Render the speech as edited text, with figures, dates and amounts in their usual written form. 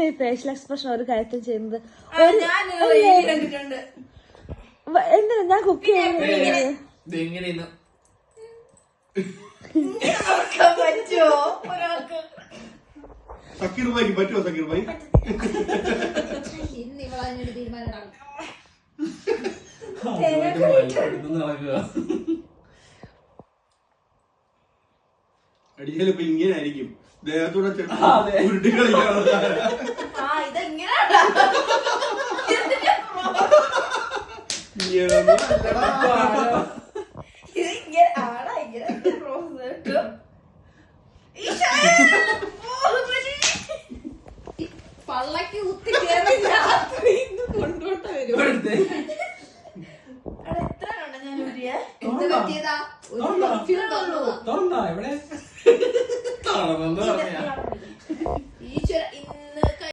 ഈ facial expression ഒരു കാര്യത്തിൽ ചെയ്യുന്നത്? എന്തിനാ ഞാൻ കുക്ക് ചെയ്യുന്നത്? സക്കീർ ഭായിക്ക് പറ്റുമോ? സക്കീർ ഭായി അടിച്ചാലിപ്പോ ഇങ്ങനെ ആയിരിക്കും. ദേഹത്തൂടെ ഉരുട്ടി കളിക്കാണ്. പള്ളക്ക് കുത്തി കേറില്ല കൊണ്ടോട്ട വരും. തുറന്നാ ഇവിടെ